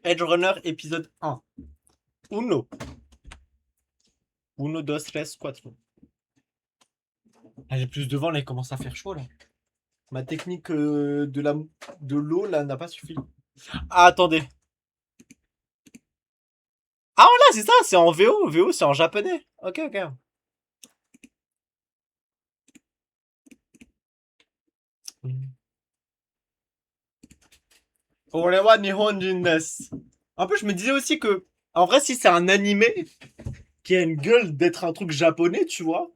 Edge Runner épisode 1. Uno. Uno, dos, tres, cuatro. Ah, j'ai plus de vent là, il commence à faire chaud là. Ma technique de l'eau là n'a pas suffi. Ah, attendez. Ah voilà, c'est ça, c'est en VO. VO, c'est en japonais. Ok, ok. 俺は日本人です. Un peu, je me disais aussi que, en vrai, si c'est un animé qui a une gueule d'être un truc japonais, tu vois.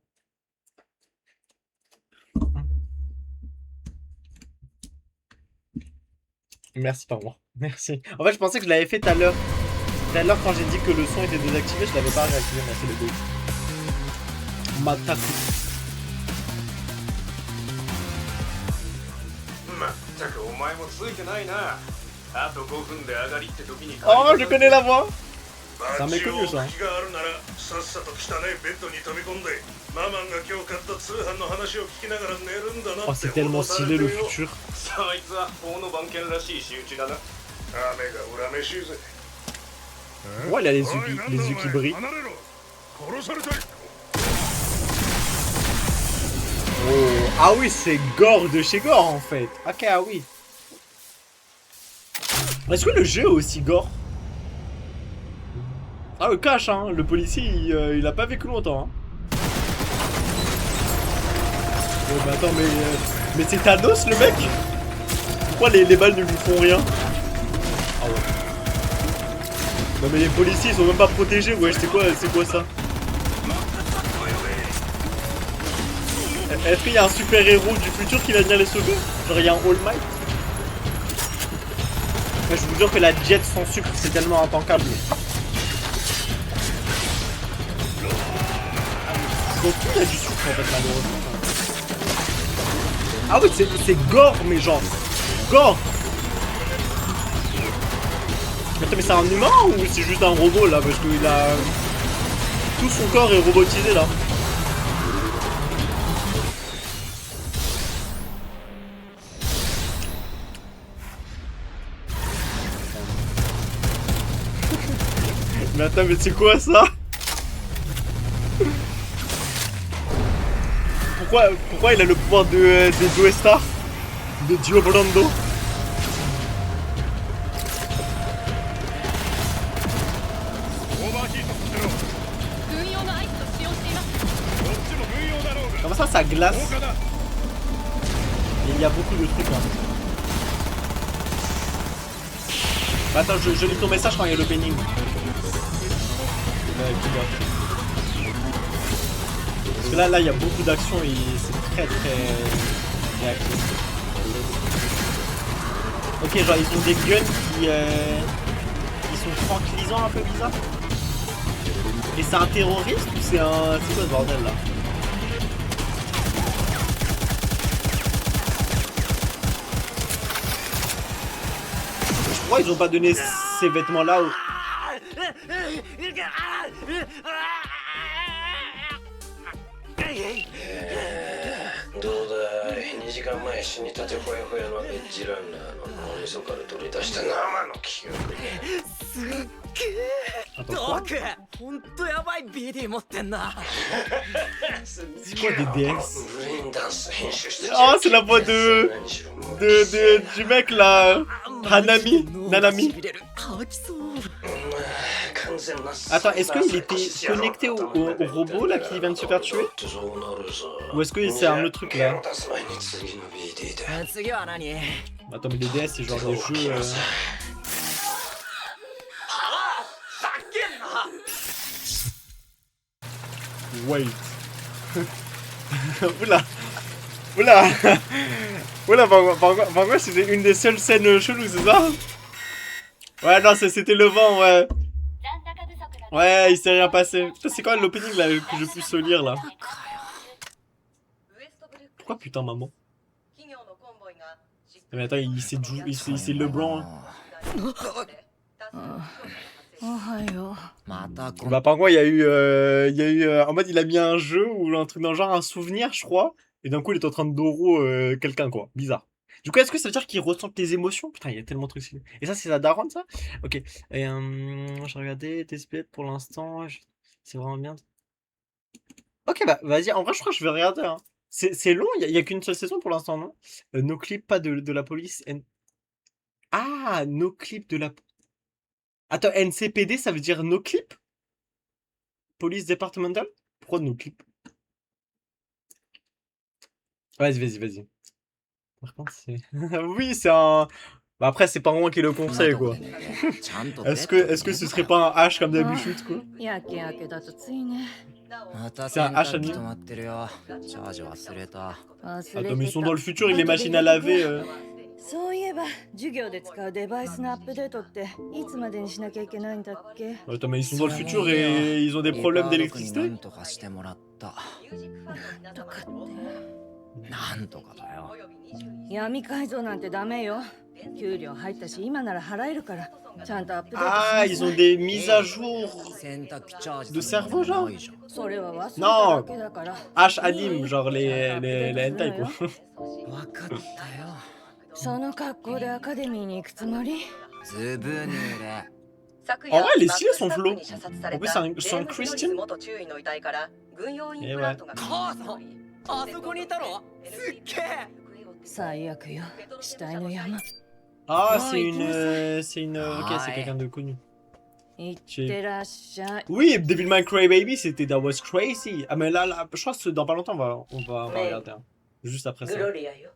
Merci, pardon. Merci. En fait, je pensais que je l'avais fait tout à l'heure. Tout à l'heure, quand j'ai dit que le son était désactivé, je l'avais pas réactivé. Merci le dos. Mataku. まったくお前もついてないな。あと5分で上がりって時に。Oh, je connais la voix. バッジを置く気があるならさっさと汚いベッドに飛び込んでママンが今日買った通販の話を聞きながら寝るんだなって。 Oh, c'est tellement stylé le futur. そいつは法の番犬らしい仕打ちだな。雨が恨めしいぜ。Ouais, il a les yeux qui brillent. Oh, ah oui, c'est Gore de chez Gore en fait. Ok, ah oui. Est-ce que le jeu est aussi Gore? Ah, le cache, hein. Le policier, il a pas vécu longtemps. Hein. Oh, bah attends, mais c'est Thanos le mec? Pourquoi les balles ne lui font rien? Ah ouais. Non mais les policiers ils sont même pas protégés, ouais, c'est quoi ça? Est-ce qu'il y a un super héros du futur qui va venir les sauver? Genre il y a un All Might? Mais je vous jure que la jet sans sucre c'est tellement intankable. Donc il y a du sucre en fait malheureusement. Ah oui c'est Gore mais genre Gore. Attends, mais c'est un humain ou c'est juste un robot là? Parce qu'il a... Tout son corps est robotisé là. Mais attends, mais c'est quoi ça? Pourquoi il a le pouvoir de Joe Star? De Dio Brando? Comment ça glace? Et il y a beaucoup de trucs là. Bah attends, je lis ton message quand il y a l'opening. Parce que là il y a beaucoup d'action et c'est très réactif. Ok, genre ils ont des guns qui sont tranquillisants, un peu bizarres. Et c'est un terroriste ou c'est un... C'est quoi ce bordel là? Pourquoi ils ont pas donné ces vêtements là au... どうだい2時間前死にたてほやほやのエッジランナーの脳みそから取り出した生の記憶すっげえドークほんとやばい BD 持ってんな C'est quoi des DS? ブレインダンス編集して Oh c'est la voix du mec là Hanami Nanami. Attends, est-ce qu'il était connecté au robot là qui vient de se faire tuer? Ou est-ce que c'est un autre truc là? Attends mais les DS c'est genre des jeux... Wait. Oula. Oula. Oula, par quoi c'était une des seules scènes cheloues, c'est ça? Ouais, non, c'était le vent, ouais. Ouais, il s'est rien passé. Putain, c'est quand même l'opening là que je puisse lire là? Pourquoi putain maman? Mais attends, il s'est LeBlanc. Bah par contre il y a eu en mode il a mis un jeu ou un truc dans le genre un souvenir je crois et d'un coup il est en train de Doro quelqu'un quoi, bizarre. Du coup, est-ce que ça veut dire qu'il ressent tes émotions? Putain, il y a tellement de trucs stylés. Et ça, c'est la daronne, ça? Ok. Et j'ai regardé TSP pour l'instant. C'est vraiment bien. Ok, bah vas-y. En vrai, je crois que je vais regarder. Hein. C'est long, il y a qu'une seule saison pour l'instant, non? No clip, pas de la police. Ah, no clip de la... Attends, NCPD, ça veut dire no clip? Police départementale? Pourquoi no clip? Vas-y. Par contre, c'est... oui, c'est un... Bah après, c'est pas moi qui le conseille, quoi. Est-ce que ce serait pas un H comme d'habitude, quoi? C'est un H anime. Attends, mais ils sont dans le futur, les machines à laver... そういえば授業で使うデバイスのアップデートっていつまでにしなきゃいけないんだっけ Attends, mais ils sont dans le futur et ils ont des problèmes d'électricité? なんとかってなんとかだよ。闇改造なんてダメよ。給料入ったし今なら払えるからちゃんとアップデート Ah, ils ont des mises à jour 洗濯機チャージ de cerveau, genre? それは忘れただけだから H anime, genre les hentai, quoi. わかったよ。その格好でアカデミーに行くつもり ずぶ濡れ。 En vrai, les stylés sont flots. En plus, c'est un Christian. 元注意の遺体から軍用イン Eh プラ ouais. ントが母さんあそこにいたのすっげえ。最悪よ死体の山 Ah, c'est une... Ok, c'est quelqu'un de connu. 行ってらっしゃい Oui, Devilman Crybaby, c'était That Was Crazy. Ah, mais là, je pense que dans pas longtemps, on va regarder. Hein. Juste après ça. グロリアよ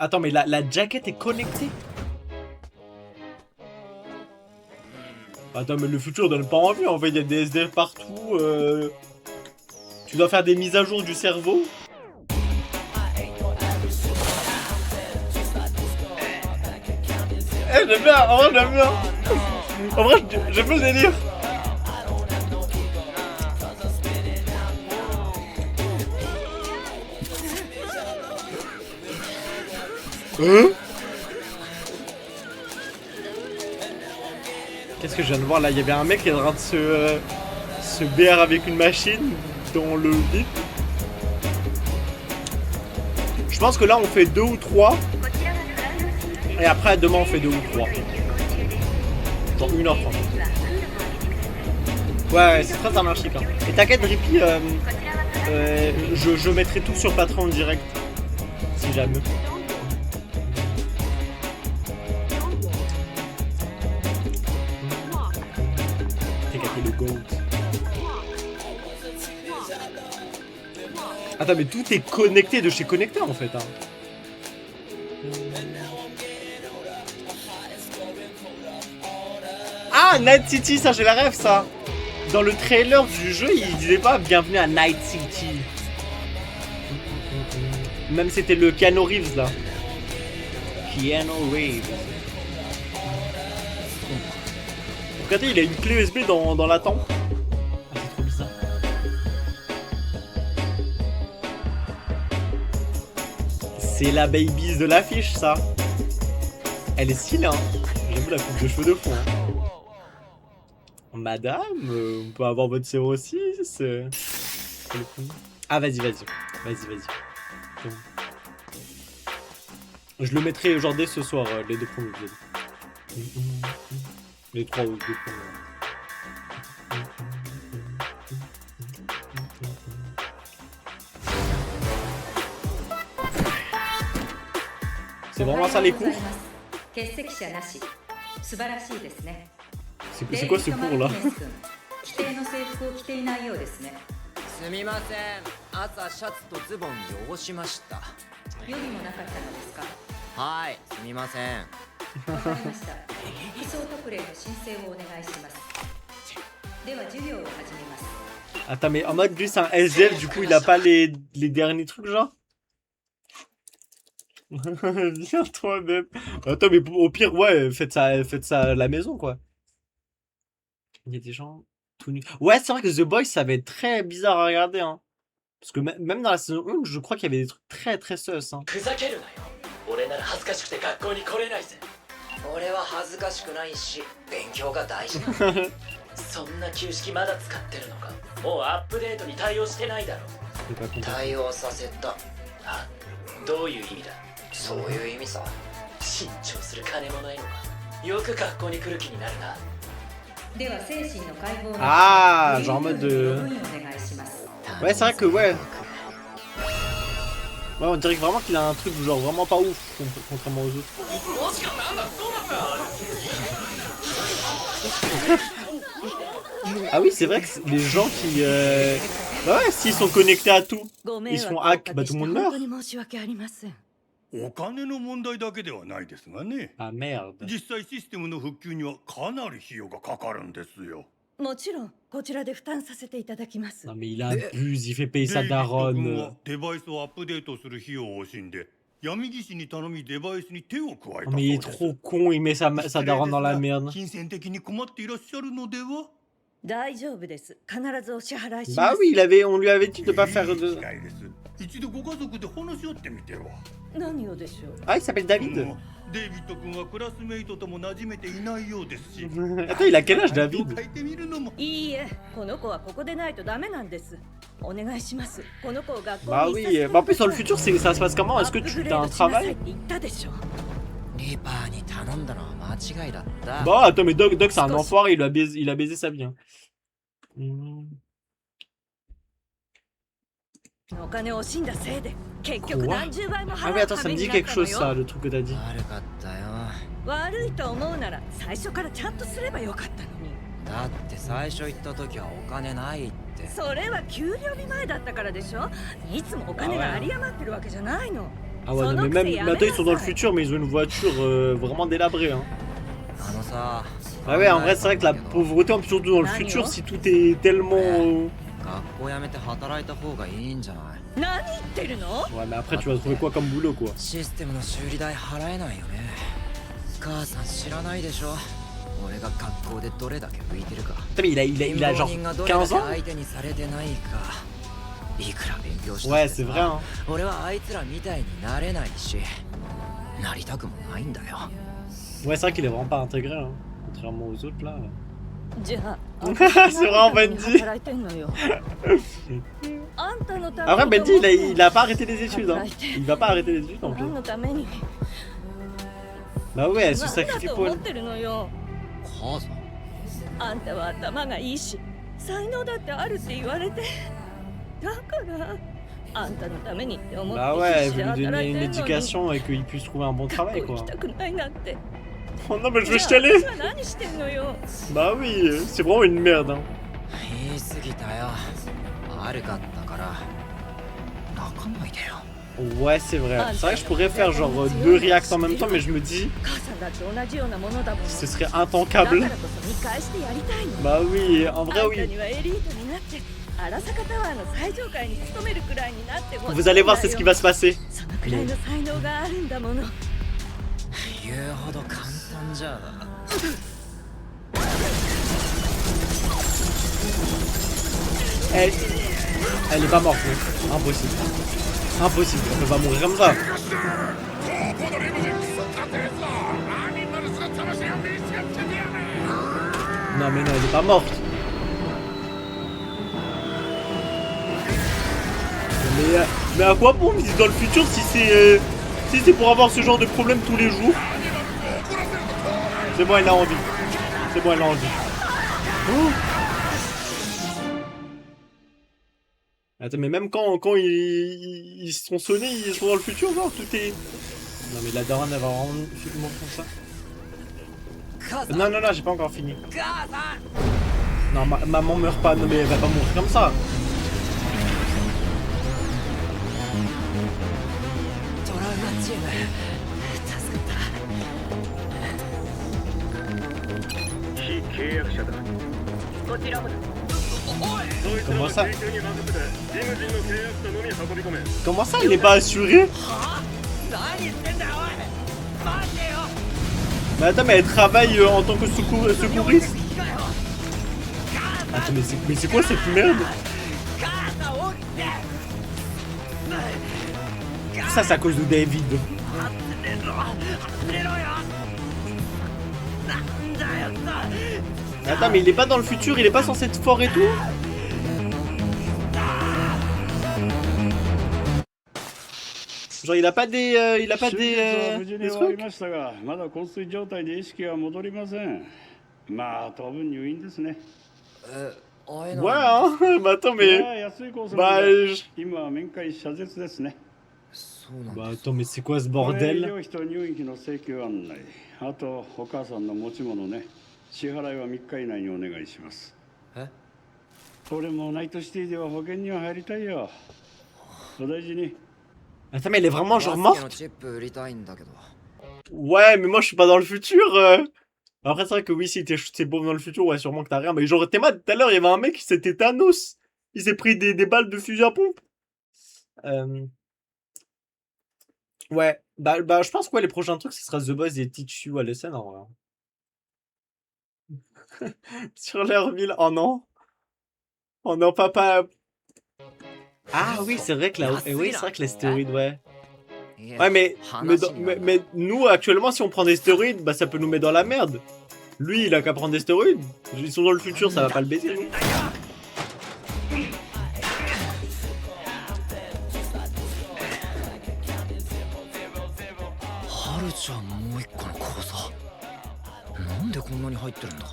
Attends, mais la jaquette est connectée? Attends, mais le futur donne pas envie, en fait, il y a des SDF partout. Tu dois faire des mises à jour du cerveau. Eh, j'aime bien, en vrai, j'aime bien. En vrai, j'aime bien le délire. Hein? Qu'est-ce que je viens de voir là? Il y avait un mec qui est en train de se BR avec une machine dans le vide. Je pense que là on fait 2 ou 3. Et après demain on fait 2 ou 3. Genre 1h30. Ouais, c'est très anarchique. Hein. Et t'inquiète Drippy, je mettrai tout sur Patreon direct. Si jamais. Le GOAT. Attends, mais tout est connecté de chez Connecteur en fait. Hein. Ah, Night City, ça j'ai la rêve ça. Dans le trailer du jeu, il disait pas bienvenue à Night City. Même c'était le Keanu Reeves là. Keanu Reeves. Regardez, il a une clé USB dans la tempe. Ah, c'est trop bizarre. C'est la baby's de l'affiche, ça. Elle est stylée, hein. J'avoue la coupe de cheveux de fond. Hein. Madame, on peut avoir votre 06. Ah, vas-y. Je le mettrai genre dès ce soir, les 2 premiers épisodes. Les 3 ou 2 premiers. C'est vraiment ça les cours? C'est quoi ce cours là? 規定の制服を着ていないようですね。すみません。朝シャツとズボン汚しました。予備もなかったのですか。はい、すみません。わかりました。移送特例の申請をお願いします。では授業を始めます。 Attends, mais en mode lui c'est un SDF, du coup il a pas les derniers trucs genre? Viens toi-même. Attends, mais au pire, ouais, faites ça à la maison quoi. Il y a des gens tout nus. Ouais, c'est vrai que The Boys ça va être très bizarre à regarder hein. Parce que même dans la saison 1, je crois qu'il y avait des trucs très très sus hein. 俺は恥ずかしくないし、勉強が大事。そんな旧式まだ使ってるのか。もうアップデートに対応してないだろ。対応させた。どういう意味だ。そういう意味さ。新調する金もないのか。よく学校に来る気になるな。では精神の解放の Ah, genre en mode ログインお願いします。 Ouais, c'est vrai que ouais. Ouais, on dirait vraiment qu'il a un truc genre vraiment pas ouf contrairement aux autres. Ah oui, c'est vrai que les gens qui bah ouais, s'ils sont connectés à tout, ils se font hack, bah tout le monde meurt. お金の問題だけではないですがね。 Ah merde. 実際システムの復旧にはかなり費用がかかるんですよ。もちろんこちらで負担させていただきます。 Non mais il abuse, il fait payer sa デイビッド君 daronne. はデバイスをアップデートする費用を惜しんで闇騎士に頼みデバイスに手を加えた Oh そう mais il で est す。 trop con, il met sa daronne dans la merde. 金銭的に困っていらっしゃるのでは。大丈夫です。必ずお支払いしま Bah す。 oui, on lui avait dit de pas faire de... いい機会です。一度ご家族で話し合ってみては。何をでしょう。 Ah, il s'appelle David. デイビッド君はクラスメイトとも馴染めていないようですし。 Attends, il a quel âge David? 書いてみるのも。いいえ、この子はここでないとダメなんです。お願いします。この子を学校 Bah に oui, bah en plus dans le futur, ça se passe comment? Est-ce que tu as un travail? 言ったでしょ。リパーに頼んだのは間違いだった。 Bah attends, mais Doc c'est un enfoiré, il a baisé sa vie. Hein. お金を惜しんだせいで結局 Quoi? 何十倍も Ah 払 oui, う attends, 羽 ça 目 me に dit なっ quelque たの chose ça, よ。 le truc que t'as dit. 悪かったよ。悪いと思うなら最初からちゃんとすればよかったのに。だって最初行った時はお金ないって。それは給料日前だったからでしょ。いつもお金が有り余ってるわけじゃないの。 Ah ouais, non, mais même maintenant ils sont dans le futur, mais ils ont une voiture vraiment délabrée. Hein. あのさ。 Ah ouais, en vrai, c'est vrai que la pauvreté, surtout dans le futur, si tout est tellement. 学校辞めて働いた方がいいんじゃない。何言ってるの？ Ouais, mais après, tu vas trouver quoi comme boulot quoi? システムの修理代払えないよね。母さん知らないでしょ。俺が学校でどれだけ浮いてるか。 Putain, mais il a genre 15 ans? 相手にされてないか。いくら勉強した Ouais, って c'est さ vrai. Hein. 俺はあいつらみたいになれないし、なりたくもないんだよ。 Ouais, c'est vrai qu'il est vraiment pas intégré, hein. Contrairement aux autres là. じゃあ C'est vraiment Benji. 働いてんのよ。あんたのため Après, に Benji, il a pas arrêté les études. Hein. Il va pas arrêter les études en 何 plus. のために Bah ouais, elle se 何だ sacrifie と pour 思っ elle. てるのよ。母さん。あんたは頭がいいし才能だってあるって言われて、だからあんたのためにって思って Bah ouais, elle 必死で veut lui 働 donner い une てんのに éducation et qu'il puisse trouver un bon 学校 travail 行 quoi. きたくないなんて。 Oh non, mais je veux じゃあ chialer! 私は何してんのよ。 Bah oui, c'est vraiment une merde. Hein. 言い過ぎたよ。悪かったから泣かないでよ。 Ouais, c'est vrai. C'est vrai que je pourrais faire genre 2 reacts en même temps, mais je me dis, 母さんだって同じようなものだもの。 ce serait だ intankable. からこそ見返してやりたいの。 Bah oui, en あ vrai んた oui. にはエリートになって荒坂タワーの最上階に勤めるくらいになってほしいんだよ。 Vous allez voir, c'est ce qui va se passer. そのくらいの才能があるんだもの。言うほど簡単じゃな。 Elle est pas morte, non. Impossible. Impossible, elle peut pas mourir comme ça. Non mais non, elle est pas morte. Mais à quoi bon vivre dans le futur si c'est pour avoir ce genre de problème tous les jours? C'est bon, elle a envie. C'est bon, elle a envie. Oh. Attends, mais même quand ils sont sonnés, ils sont dans le futur, genre, tout est... Non mais la daronne, elle va vraiment faire ça. Non, non, non, j'ai pas encore fini. Non, maman meurt pas, non mais elle va pas mourir comme ça. Comment ça? Comment ça, il n'est pas assuré? Mais attends, mais elle travaille en tant que secouriste? Attends, mais c'est quoi cette merde? Ça, c'est à cause de David. Attends, mais il est pas dans le futur, il est pas censé être fort et tout? Genre il a pas des... il a pas 手術は無 des 事に終わり trucs. ましたが、まだ昏睡状態で意識が戻りません。まあ当分入院ですね。会えない Ouais, hein. Bah attends, いや mais... 安いコース Bah, なんで je- 今は面会謝絶ですね。そうなんだ bah attends, mais c'est quoi ce 医 bordel? 療費と入院費の請求案内、あとお母さんの持ち物ね。支払いは3日以内にお願いします。え俺もナイトシティでは保険には入りたいよ。お大事に。 Attends, mais elle est vraiment genre バスケの morte? チップ売りたいんだけど Ouais, mais moi je suis pas dans le futur. Après, c'est vrai que oui, si t'es pauvre dans le futur, ouais, sûrement que t'as rien. Mais genre, Théma, tout à l'heure, il y avait un mec, c'était Thanos. Il s'est pris des balles de fusil à pompe. Ouais, bah, je pense que ouais, les prochains trucs, ce sera The Boys et Teach You a Lesson en vrai. Sur leur ville, oh non. Oh non, papa. Ah oui, c'est vrai que la, oui, c'est vrai que les stéroïdes, ouais. Ouais, mais nous, actuellement, si on prend des stéroïdes, bah ça peut nous mettre dans la merde. Lui, il a qu'à prendre des stéroïdes. Ils sont dans le futur, ça va pas le baiser. Lui. ハルちゃんもう一個の口座なんでこんなに入ってるんだ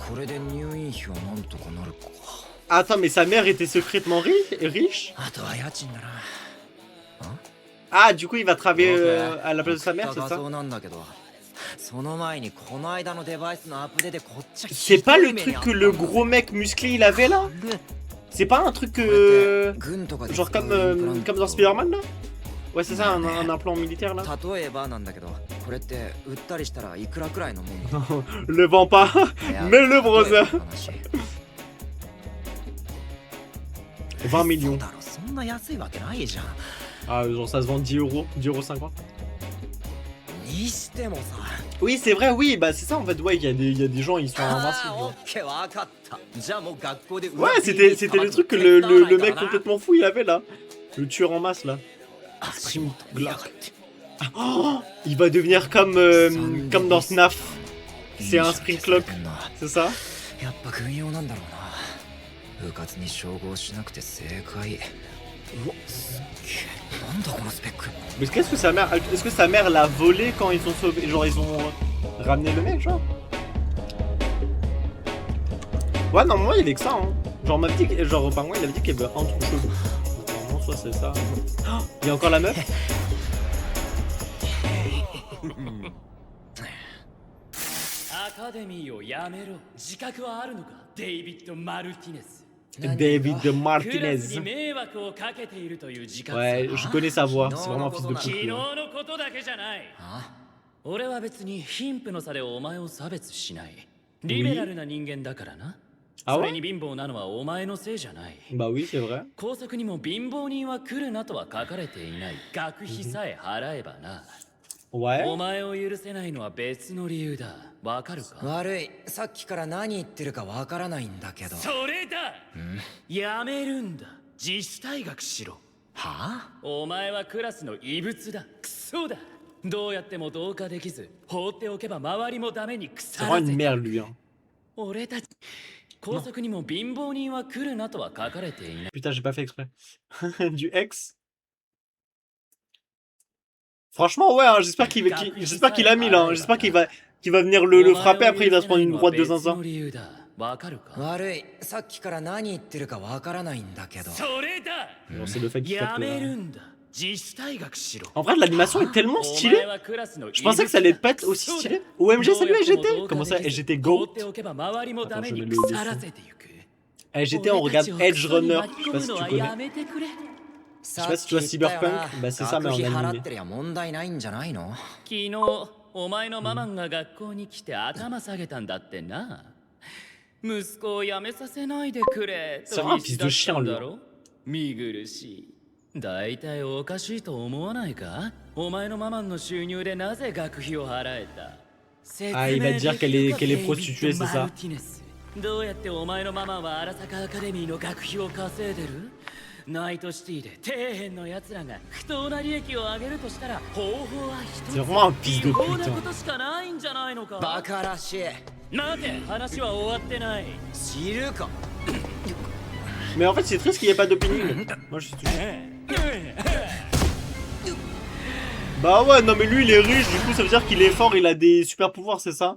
これで入院費はなんとかなるか Attends, mais sa mère était secrètement riche? あとは家賃だな Ah, du coup, il va travailler à la place de sa mère, c'est ça? なんだけどその前にこの間のデバイスのアップデートでこっち C'est pas le truc que le gros mec musclé il avait là? C'est pas un truc genre comme dans Spider-Man là? Ouais, c'est ça, un implant militaire là? 例えばなんだけどこれって売ったりしたらいくらくらいのもん Le vends pas, mets-le brother. 20 millions. そんな安いわけないじゃん Ah, genre ça se vend 10 euros, 10,50 €. にしてもさ Oui, c'est vrai, oui, bah c'est ça en fait, ouais, il y a des gens, ils sont invincibles. オッケーわかったじゃあもう学校で Ouais, c'était le truc que le mec complètement fou il avait là. Le tueur en masse là. Stream Glock. Oh, il va devenir comme dans FNAF. C'est un Spring Clock, c'est ça? やっぱ軍用なんだろうな部活に照合しなくて正解うわすっげえなんだこのスペック Mais est-ce que sa mère l'a volé quand ils sont sauvés? Genre ils ont ramené le mec, genre? Ouais, normalement il est que ça, hein. Genre, m'a dit, genre, par contre, il avait dit qu'il y avait un trou chelou. Donc, normalement, soit c'est ça. Oh, il y a encore la meuf? アカデミーをやめろ自覚はあるのかデイビッド・マルティネス David クラス Martinez. に迷惑をかけているという自覚 Ouais, je connais sa voix. C'est vraiment un fils de 昨日 pute. のことだけじゃない俺は別に貧富の差でお前を差別しないリベラルな人間だからな Ah それ ouais? に貧乏なのはお前のせいじゃない Bah oui, c'est vrai. 校則にも貧乏人は来るなとは書かれていない学費さえ払えばな Ouais. お前を許せないのは別の理由だわかるか悪いさっきから何言ってるかわからないんだけどそれだやめるんだ自主退学しろはあお前はクラスの異物だクソだどうやっても同化できず放っておけば周りもダメに C'est 腐 vraiment ら une せ merde, lui. Hein. 俺たち校則にも貧乏人は来るなとは書かれていない Putain, j'ai pas fait exprès. Du ex. Franchement, ouais, hein, j'espère qu'il a mis là. Hein. J'espère qu'il va venir le frapper. Après, il va se prendre une droite de zinzin. 別の理由だわかるか悪いさっきから何言ってるかわからないんだけどそれだ Genre, c'est le fait qu'il や tape. めるんだ自主退学しろ En vrai, l'animation est tellement stylée. Je pensais que ça allait pas être aussi stylé. OMG, salut SGT. Comment ça, SGT Go? Attends, je mets le dessin. SGT, on regarde Edge Runner. Je sais pas si tu connais. Je sais pas si tu vois Cyberpunk. Bah, c'est ça, mais en 学費払っ animé. てりゃ問題ないんじゃないの昨日お前のママンが学校に来て頭下げたんだってな息子を辞めさせないでくれと C'est vraiment un fils de chien, だろ見苦しい大体おかしいと思わないかお前のママンの収入でなぜ学費を払えた Ah, il va dire qu'elle est prostituée, c'est ça? どうやってお前のママは荒坂アカデミーの学費を稼いでるナイトシティで底辺の奴らが不当な利益を上げるとしたら方法は一つ C'est vraiment un fils de 違法な pute. こ Hein. としかないんじゃないのかバカらしい待て話は終わってない知るか Mais en fait, c'est triste qu'il n'y ait pas d'opening. Moi, je suis touché. Bah ouais, non mais lui il est riche, du coup ça veut dire qu'il est fort, il a des super pouvoirs, c'est ça?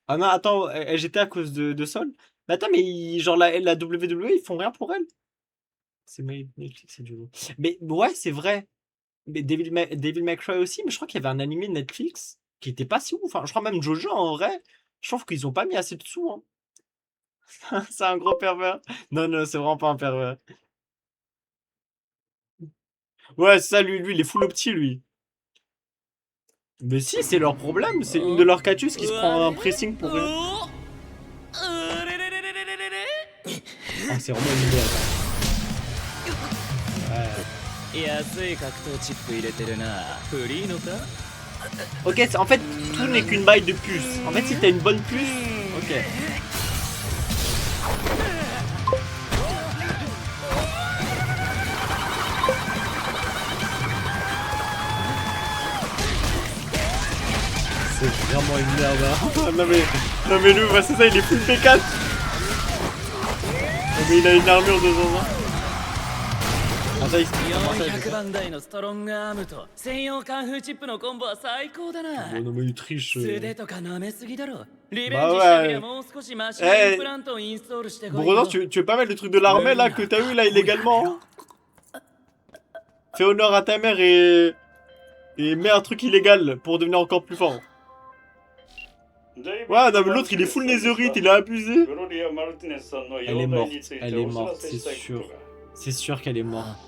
Ah non, attends, elle j'étais à cause de Sol. Mais attends, mais genre la WWE, ils font rien pour elle. C'est Netflix, c'est du lourd. Mais ouais, c'est vrai. Mais Devil May Cry aussi, mais je crois qu'il y avait un animé de Netflix qui était pas si ouf. Enfin, je crois même Jojo en vrai, je trouve qu'ils ont pas mis assez de sous. Hein. C'est un gros pervers. Non, non, c'est vraiment pas un pervers. Ouais, c'est ça, lui, il est full opti, lui. Mais si, c'est leur problème. C'est une de leurs catus qui se prend un pressing pour rien. Ah, c'est vraiment une merde. Ok, en fait, tout n'est qu'une baille de puce. En fait, si t'as une bonne puce, ok. C'est vraiment une merde. Hein. non mais lui, bah, c'est ça, il est full P4. Non mais il a une armure de zinzin. Attends, il oh, non mais il triche. Bah ouais. Bruno, tu veux pas mettre le truc de l'armée là que t'as eu là illégalement? Fais honneur à ta mère et mets un truc illégal pour devenir encore plus fort. Ouais, non mais l'autre il est full netherite, il a abusé. Elle est morte, c'est sûr. C'est sûr qu'elle est morte.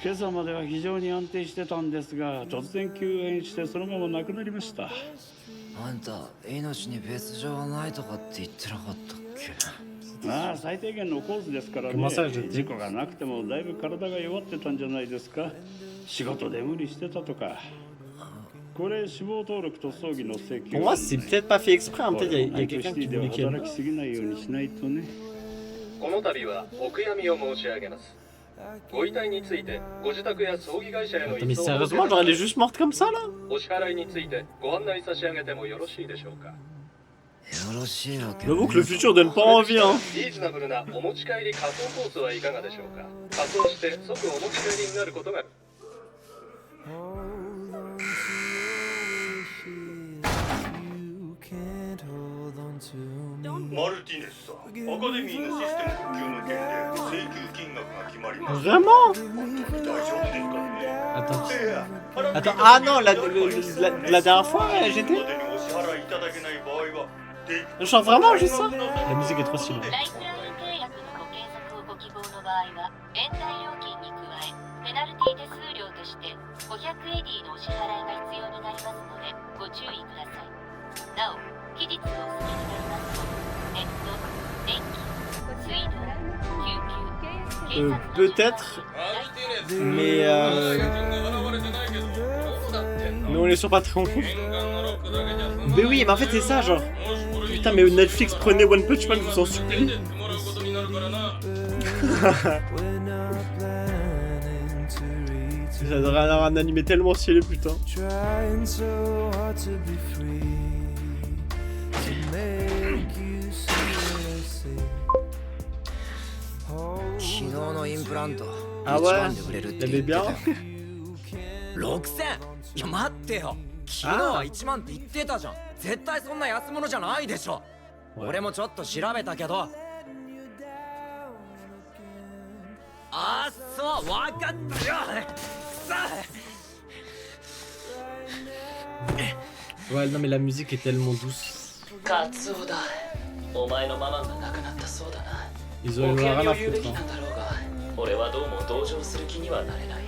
今朝までは非常に安定してたんですが、突然休園してそのまま亡くなりました。あんた命に別状はないとかって言ってなかったっけ？まあ最低限のコースですからね。事故がなくてもだいぶ体が弱ってたんじゃないですか。仕事で無理してたとか。これ死亡登録と葬儀の請求。Pour moi, c'est peut-être pas fait exprès, hein. Peut-être il y a quelqu'un qui voulait qu'elle meure. 働きすぎないようにしないとね。この度はお悔やみを申し上げます。ご遺体についてご自宅や葬儀会社への Mais sérieusement, genre elle est juste morte comme ça là? お支払いについてご案内差し上げてもよろしいでしょうか。 J'avoue que le futur donne pas envie, hein. リーズナブルなお持ち帰り仮装コースはいかがでしょうか。仮装して即お持ち帰りになることが。マルティネスさん、アカデミーのシステム復旧の件で請求金額が決まりました。 Vraiment? 大丈夫ですかね。 Attends, ah non, la dernière fois j'étais. Je chante vraiment juste ça. La musique est trop stylée. Peut-être, mais on est sur Patreon. Mais oui, mais en fait c'est ça, genre. Putain, mais Netflix, prenez One Punch Man, je vous en supplie. Ça devrait avoir un animé tellement stylé, putain. 昨日のインプラント Ah ouais? T'avais bien? 6000? いや待ってよ、昨日は1万って言ってたじゃん。絶対そんな安物じゃないでしょ。俺もちょっと調べたけど。あっそう、わかったよ。Ouais, non mais la musique est tellement douce. カツオだ。お前のママが亡くなったそうだな。 Ils ont rien à foutre. 俺はどうも同情する気にはなれない。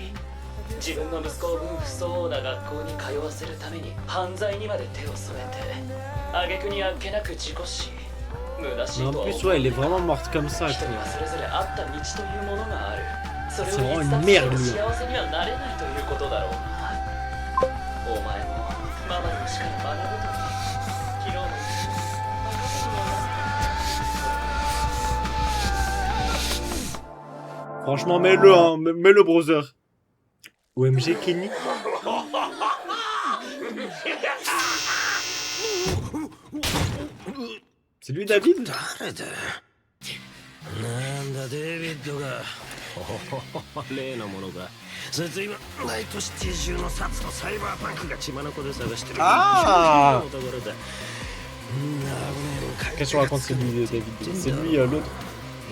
自分の息子を分不相応な学校に通わせるために犯罪にまで手を添えて、挙句にあっけなく事故し、虚しいとは思う。 En plus, ouais, elle est vraiment morte comme ça. 人にはそれぞれあった道というものがある。それをC'est vraiment 見 une つ merde, 幸せにはなれないということだろうな。お前もママの死から学ぶといい。昨日の Franchement, mets-le, hein, mets-le, brother. OMG, Kenny. C'est lui, David? なんだデビッドが例のものかそいつ今ナイトシティ中のサツとサイバーパンクが血眼で探してる Ah お宝だ。 Qu'est-ce qu'on raconte, c'est lui, David? C'est lui, l'autre.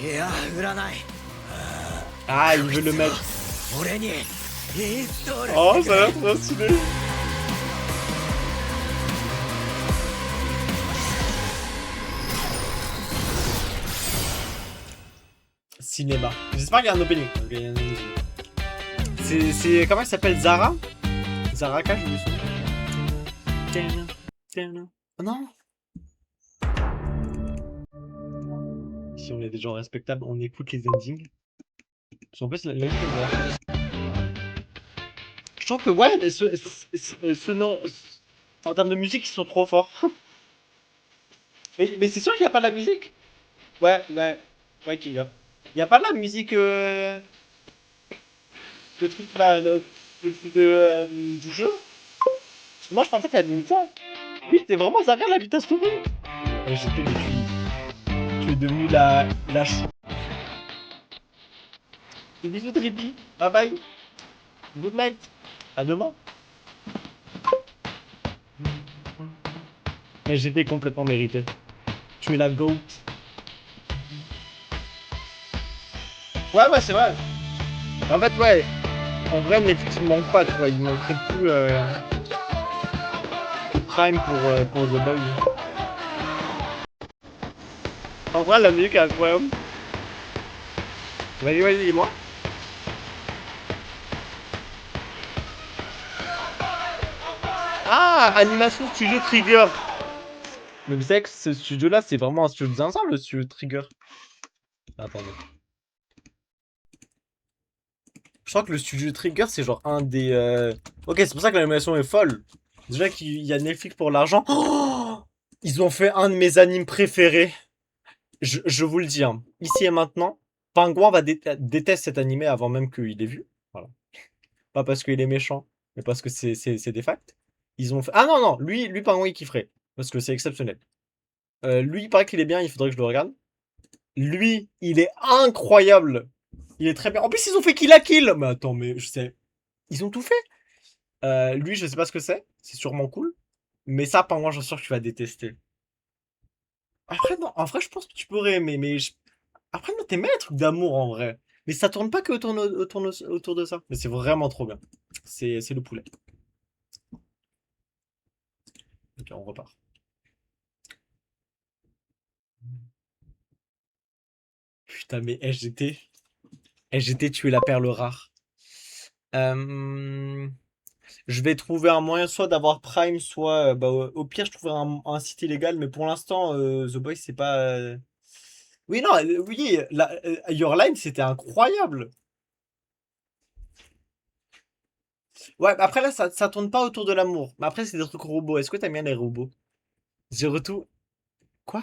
いや売らない Ah, il veut le mettre. 俺にインストール Oh, ça a l'air trop stylé. Cinéma. J'espère qu'il y a un opening. Ok, il y a un opening. C'est... Comment il s'appelle? Zara? Zaraka, je me souviens. Oh non. Si on est des gens respectables, on écoute les endings. Parce qu'en plus, la musique est bien. Je trouve que, ouais, ce nom... En termes de musique, ils sont trop forts. Mais c'est sûr qu'il n'y a pas la musique? Ouais, qu'il y a. Il n'y a pas la musique... Le truc là, du jeu? Moi, je pensais qu'il y avait une ça. Oui, c'était vraiment Zara, la vitesse souris. Ouais, je sais, mais tu es devenu la chou. Bisous, Drippy. Bye bye. Good night. À demain. Mais j'étais complètement mérité. Tu es la GOAT. Ouais, c'est vrai. En fait, ouais. En vrai, Netflix me manque pas, tu vois. Il manquerait plus Prime pour The Boys. En vrai, la musique est incroyable. Vas-y, dis-moi. Ah, animation studio Trigger. Mais vous savez que ce studio-là, c'est vraiment un studio zinzin, le studio Trigger. Attendez. Je crois que le studio Trigger, c'est genre un des... Ok, c'est pour ça que l'animation est folle. Déjà qu'il y a Netflix pour l'argent. Oh, ils ont fait un de mes animes préférés. Je vous le dis, hein. Ici et maintenant, Pingouin déteste cet animé avant même qu'il ait vu. Voilà. Pas parce qu'il est méchant, mais parce que c'est des facts. Ils ont fait... Ah non, lui Pingouin, il kifferait. Parce que c'est exceptionnel. Lui, il paraît qu'il est bien, il faudrait que je le regarde. Lui, il est incroyable. Il est très bien. En plus, ils ont fait Kill la Kill. Mais attends, mais je sais... Ils ont tout fait. Lui, je sais pas ce que c'est. C'est sûrement cool. Mais ça, Pingouin, j'en suis sûr que tu vas détester. Après, non, en vrai, je pense que tu pourrais aimer, mais... Après, non, t'aimes les trucs d'amour, en vrai. Mais ça tourne pas que autour de ça. Mais c'est vraiment trop bien. C'est le poulet. Ok, on repart. Putain, mais SGT, tu es la perle rare. Je vais trouver un moyen soit d'avoir Prime, soit... bah, au pire, je trouverai un site illégal. Mais pour l'instant, The Boys, c'est pas... Oui, non, oui, Your Line, c'était incroyable. Ouais, après là, ça tourne pas autour de l'amour. Mais après, c'est des trucs robots. Est-ce que t'aimes bien les robots? J'ai retour... Quoi?